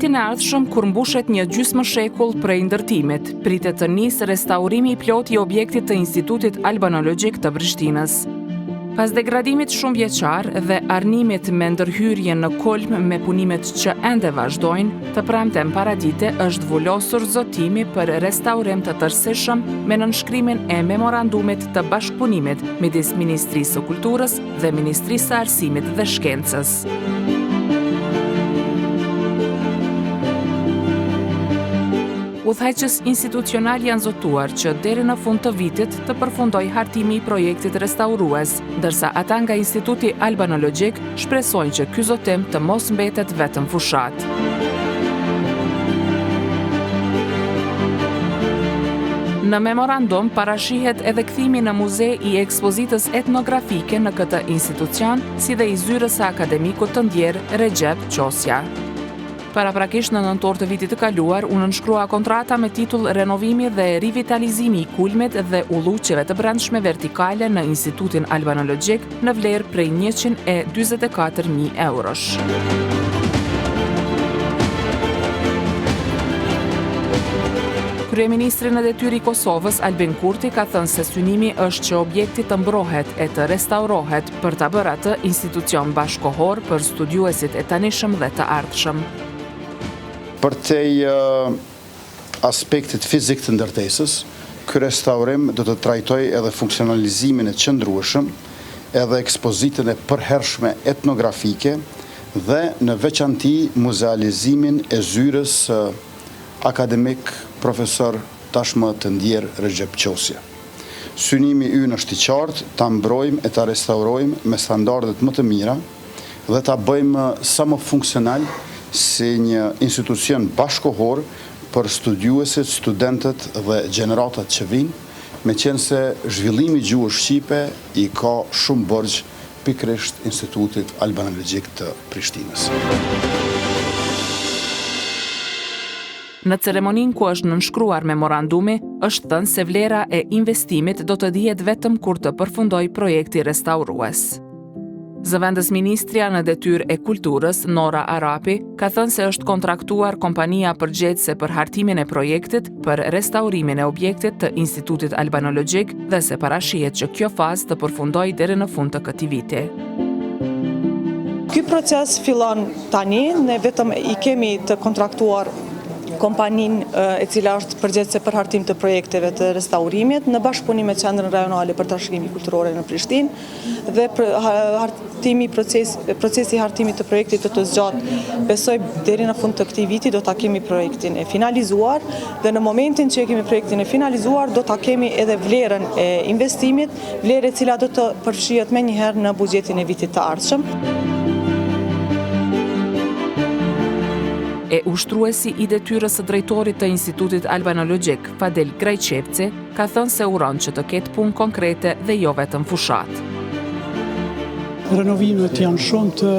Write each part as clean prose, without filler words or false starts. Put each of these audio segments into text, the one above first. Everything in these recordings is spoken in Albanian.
vitin e ardhshëm kur mbushet një gjysmë shekull prej ndërtimit, pritet të nisë restaurimi i plot i objektit të Institutit Albanologjik të Prishtinës. Pas degradimit shumë vjeçar dhe arnimit me ndërhyrje në kolm me punimet që ende vazhdojnë, të premten paradite është vullosur zotimi për restaurim të tërësishëm me nënshkrimin e memorandumit të bashkëpunimit midis Ministrisë së Kulturës dhe Ministrisë së Arsimit dhe Shkencës. Udhëheqës institucional janë zotuar që deri në fund të vitit të përfundoj hartimi i projektit restaurues, ndërsa ata nga Instituti Albanologjik shpresojnë që ky zotim të mos mbetet vetëm fushat. Në memorandum parashihet edhe kthimi në muze i ekspozitës etnografike në këtë institucion, si dhe i zyrës së akademikut të ndjer Recep Qosja. Paraprakisht në nëntor të vitit të kaluar, u nënshkrua kontrata me titull Renovimi dhe rivitalizimi i kulmit dhe ulluqeve të brendshme vertikale në Institutin Albanologjik në vlerë prej 144.000 eurosh. Kryeministri në detyrë i Kosovës, Albin Kurti, ka thënë se synimi është që objekti të mbrohet e të restaurohet për ta bërë atë institucion bashkohor për studiuesit e tanishëm dhe të ardhshëm. Për te aspektit fizik të ndërtesës, ky restaurim do të trajtoj edhe funksionalizimin e qëndrueshëm, edhe ekspozitën e përhershme etnografike dhe në veçanti muzealizimin e zyrës akademik profesor tashmë të ndjer Recep Qosja. Synimi ynë është i qartë, ta mbrojmë e ta restaurojmë me standardet më të mira dhe ta bëjmë sa më funksional si një institucion bashkohor për studiuesit, studentët dhe gjeneratat që vinë, me qenë se zhvillimi gjuhës shqipe i ka shumë borxh pikërisht Institutit Albanologjik të Prishtinës. Në ceremonin ku është nënshkruar memorandumi, është thënë se vlera e investimit do të dihet vetëm kur të përfundoj projekti restaurues. Zëvendës ministrja në detyrë e kulturës, Nora Arapi, ka thënë se është kontraktuar kompania përgjegjëse për hartimin e projektit për restaurimin e objektit të Institutit Albanologjik dhe se parashihet që kjo fazë të përfundojë deri në fund të këtij viti. Ky proces fillon tani, ne vetëm i kemi të kontraktuar kompaninë e cila është përgjegjëse për hartim të projekteve të restaurimit në bashkëpunim me Qendrën Rajonale për Trashëgimi Kulturor në Prishtinë dhe procesi i hartimit të projektit të zgjatë, besoj deri në fund të këtij viti do ta kemi projektin e finalizuar dhe në momentin që kemi projektin e finalizuar do ta kemi edhe vlerën e investimit, vlerë e cila do të përfshihet menjëherë në buxhetin e vitit të ardhshëm. E ushtruesi i detyrës së drejtorit të Institutit Albanologjik, Fadel Grajçepci, ka thënë se uron që të ketë punë konkrete dhe jo vetëm fushat. Renovimet janë shumë të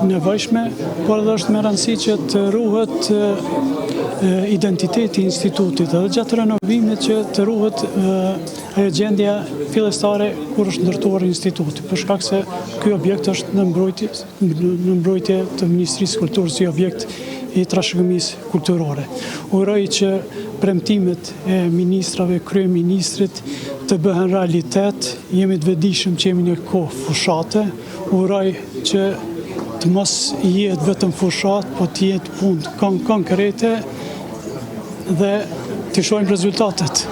nevojshme, por edhe është me rëndësi që të ruhet identiteti i institutit dhe gjatë renovimit që të ruhet gjendja fillestare kur është ndërtuar instituti, për shkak se ky objekt është në mbrojtje të Ministrisë së Kulturës si objekt i trashëgimisë kulturore. Uroj që premtimet e ministrave, kryeministrit të bëhen realitet, jemi të vetëdijshëm që jemi në kohë fushate, uroj që të mos jetë vetëm fushat, po të jetë punë konkrete dhe të shohim rezultatet.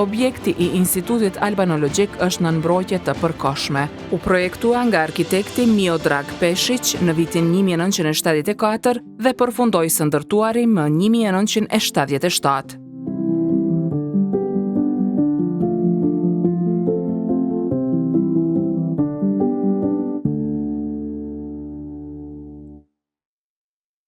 Objekti i Institutit Albanologjik është në mbrojtje të përkohshme. U projektua nga arkitekti Miodrag Peshić në vitin 1974 dhe përfundoi së ndërtuari më 1977.